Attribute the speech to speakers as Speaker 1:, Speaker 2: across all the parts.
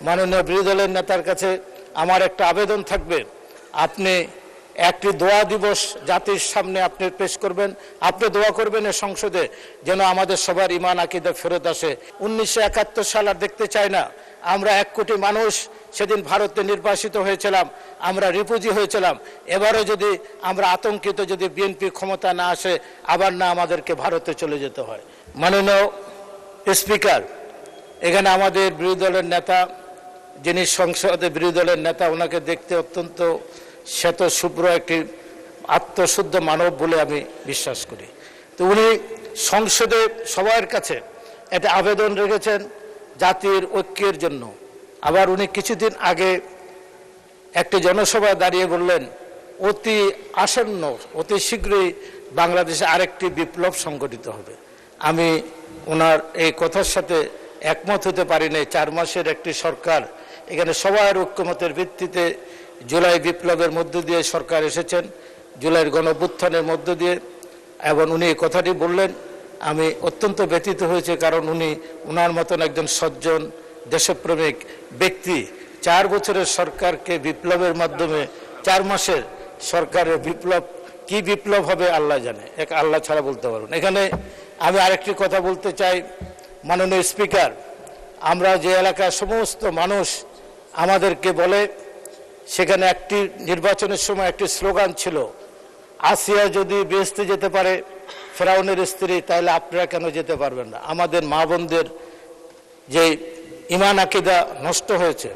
Speaker 1: মাননীয় বিরোধী দলের নেতার কাছে আমার একটা আবেদন থাকবে, আপনি একটি দোয়া দিবস জাতির সামনে আপনি পেশ করবেন, আপনি দোয়া করবেন এই সংসদে যেন আমাদের সবার ঈমান আকীদা ফেরত আসে। 1971 সাল আর দেখতে চাই না। আমরা 1 কোটি মানুষ সেদিন ভারতে নির্বাসিত হয়েছিলাম, আমরা রিফিউজি হয়েছিলাম। এবারও যদি আমরা আতঙ্কিত, যদি বিএনপি ক্ষমতা না আসে, আবার না আমাদেরকে ভারতে চলে যেতে হয়। মাননীয় স্পিকার, এখানে আমাদের বিরোধী দলের নেতা, যিনি সংসদে বিরোধী দলের নেতা, ওনাকে দেখতে অত্যন্ত শ্বেত শুভ্র একটি আত্মশুদ্ধ মানব বলে আমি বিশ্বাস করি। তো উনি সংসদে সবার কাছে একটা আবেদন রেখেছেন জাতির ঐক্যের জন্য। আবার উনি কিছুদিন আগে একটি জনসভায় দাঁড়িয়ে বললেন অতি আসন্ন, অতি শীঘ্রই বাংলাদেশে আরেকটি বিপ্লব সংগঠিত হবে। আমি ওনার এই কথার সাথে একমত হতে পারি নাই। 4 মাসের একটি সরকার, এখানে সবার ঐক্যমতের ভিত্তিতে জুলাই বিপ্লবের মধ্য দিয়ে সরকার এসেছেন, জুলাইয়ের গণঅভ্যুত্থানের মধ্য দিয়ে, এবং উনি এই কথাটি বললেন। আমি অত্যন্ত ব্যথিত হয়েছে, কারণ উনি ওনার মতন একজন সজ্জন দেশপ্রেমিক ব্যক্তি 4 বছরের সরকারকে বিপ্লবের মাধ্যমে 4 মাসের সরকারের বিপ্লব, কি বিপ্লব হবে আল্লাহ জানে, এক আল্লাহ ছাড়া বলতে পারবেন। এখানে আমি আরেকটি কথা বলতে চাই, মাননীয় স্পিকার, আমরা যে এলাকার সমস্ত মানুষ আমাদেরকে বলে, সেখানে একটি নির্বাচনের সময় একটি স্লোগান ছিল, আসিয়া যদি বেহেশতে যেতে পারে ফেরাউনের স্ত্রী, তাহলে আপনারা কেন যেতে পারবেন না? আমাদের মা বোনদের যে ঈমান আকীদা নষ্ট হয়েছে,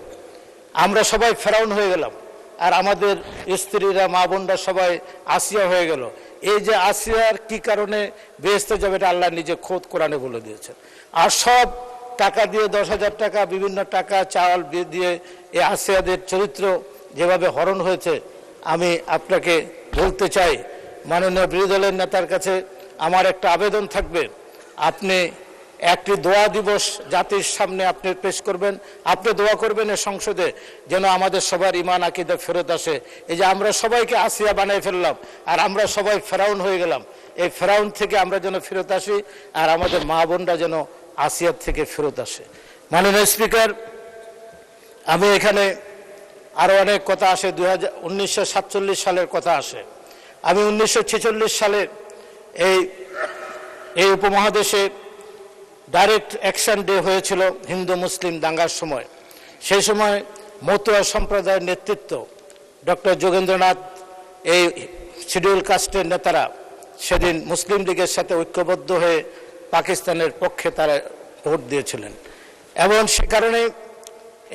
Speaker 1: আমরা সবাই ফেরাউন হয়ে গেলাম, আর আমাদের স্ত্রীরা, মা বোনরা সবাই আসিয়া হয়ে গেল। এই যে আসিয়ার কি কারণে বেহেশতে যাবে, এটা আল্লাহ নিজে খোদ কোরআনে বলে দিয়েছেন। আর সব টাকা দিয়ে 10,000 টাকা, বিভিন্ন টাকা চাল দিয়ে এই আসিয়াদের চরিত্র যেভাবে হরণ হয়েছে, আমি আপনাকে বলতে চাই, মাননীয় বিরোধী দলের নেতার কাছে আমার একটা আবেদন থাকবে, আপনি একটি দোয়া দিবস জাতির সামনে আপনি পেশ করবেন, আপনি দোয়া করবেন এই সংসদে যেন আমাদের সবার ঈমান আকীদা ফেরত আসে। এই যে আমরা সবাইকে আসিয়া বানিয়ে ফেললাম, আর আমরা সবাই ফেরাউন হয়ে গেলাম, এই ফেরাউন থেকে আমরা যেন ফেরত আসি, আর আমাদের মা বোনরা যেন আসিয়ার থেকে ফেরত আসে। মাননীয় স্পিকার, আমি এখানে আরও অনেক কথা আসে, 1947 সালের কথা আসে। আমি 1946 সালে এই উপমহাদেশে ডাইরেক্ট অ্যাকশন ডে হয়েছিল হিন্দু মুসলিম দাঙ্গার সময়। সেই সময় মতুয়া সম্প্রদায়ের নেতৃত্ব ডক্টর যোগেন্দ্রনাথ, এই শিডিউল কাস্টের নেতারা সেদিন মুসলিম লীগের সাথে ঐক্যবদ্ধ হয়ে পাকিস্তানের পক্ষে তারা ভোট দিয়েছিলেন, এবং সে কারণে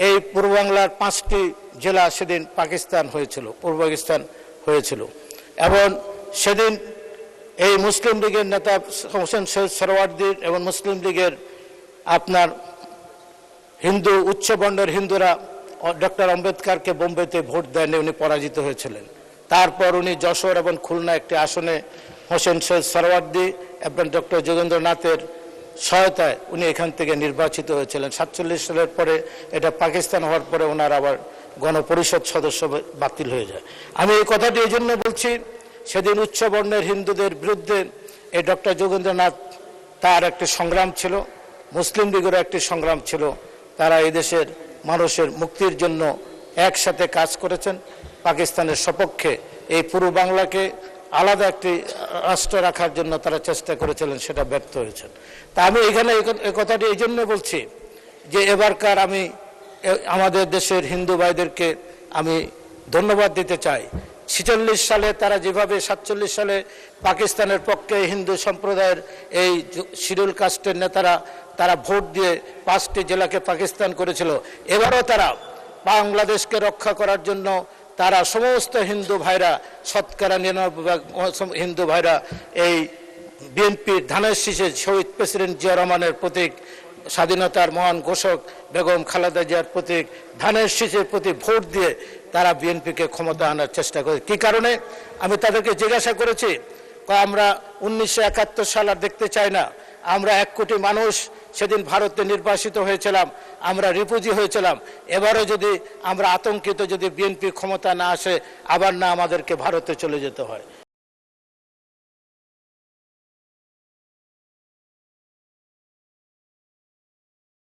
Speaker 1: এই পূর্ব বাংলার 5টি জেলা সেদিন পাকিস্তান হয়েছিল, পূর্ব পাকিস্তান হয়েছিল। এবং সেদিন এই মুসলিম লীগের নেতা হোসেন সৈয়দ সোহরাওয়ার্দী এবং মুসলিম লীগের আপনার হিন্দু উচ্চবর্ণের হিন্দুরা ডক্টর আম্বেদকরকে বোম্বেতে ভোট দেননি, উনি পরাজিত হয়েছিলেন। তারপর উনি যশোর এবং খুলনা একটি আসনে হোসেন সৈয়দ সোহরাওয়ার্দী এবং ডক্টর যোগেন্দ্রনাথের সহায়তায় উনি এখান থেকে নির্বাচিত হয়েছিলেন। 47 সালের পরে এটা পাকিস্তান হওয়ার পরে ওনার আবার গণপরিষদ সদস্য বাতিল হয়ে যায়। আমি এই কথাটি এই জন্য বলছি, সেদিন উচ্চবর্ণের হিন্দুদের বিরুদ্ধে এই ডক্টর যোগেন্দ্রনাথ, তার একটি সংগ্রাম ছিল, মুসলিম লীগেরও একটি সংগ্রাম ছিল। তারা এই দেশের মানুষের মুক্তির জন্য একসাথে কাজ করেছেন। পাকিস্তানের সপক্ষে এই পূর্ব বাংলাকে আলাদা একটি রাষ্ট্র রাখার জন্য তারা চেষ্টা করেছিলেন, সেটা ব্যর্থ হয়েছেন। তা আমি এখানে এই কথাটি এই জন্য বলছি যে এবারকার আমি আমাদের দেশের হিন্দু ভাইদেরকে আমি ধন্যবাদ দিতে চাই। 46 সালে তারা যেভাবে 47 সালে পাকিস্তানের পক্ষে হিন্দু সম্প্রদায়ের এই শিডিউল কাস্টের নেতারা তারা ভোট দিয়ে 5টি জেলাকে পাকিস্তান করেছিল, এবারও তারা বাংলাদেশকে রক্ষা করার জন্য তারা সমস্ত হিন্দু ভাইরা, শতকরা 99% হিন্দু ভাইরা এই বিএনপির ধানের শীষে শহীদ প্রেসিডেন্ট জিয়া রহমানের প্রতীক, স্বাধীনতার মহান ঘোষক বেগম খালেদা জিয়ার প্রতীক ধানের শীষের প্রতি ভোট দিয়ে তারা বিএনপিকে ক্ষমতা আনার চেষ্টা করে। কি কারণে আমি তাদেরকে জিজ্ঞাসা করেছি, আমরা 1971 সাল আর দেখতে চাই না। আমরা 1 কোটি মানুষ সেদিন ভারতে নির্বাসিত হয়েছিলাম, আমরা রিফিউজি হয়েছিলাম। এবারও যদি আমরা আতঙ্কিত, যদি বিএনপি ক্ষমতা না আসে, আবার না আমাদেরকে ভারতে চলে যেতে হয়।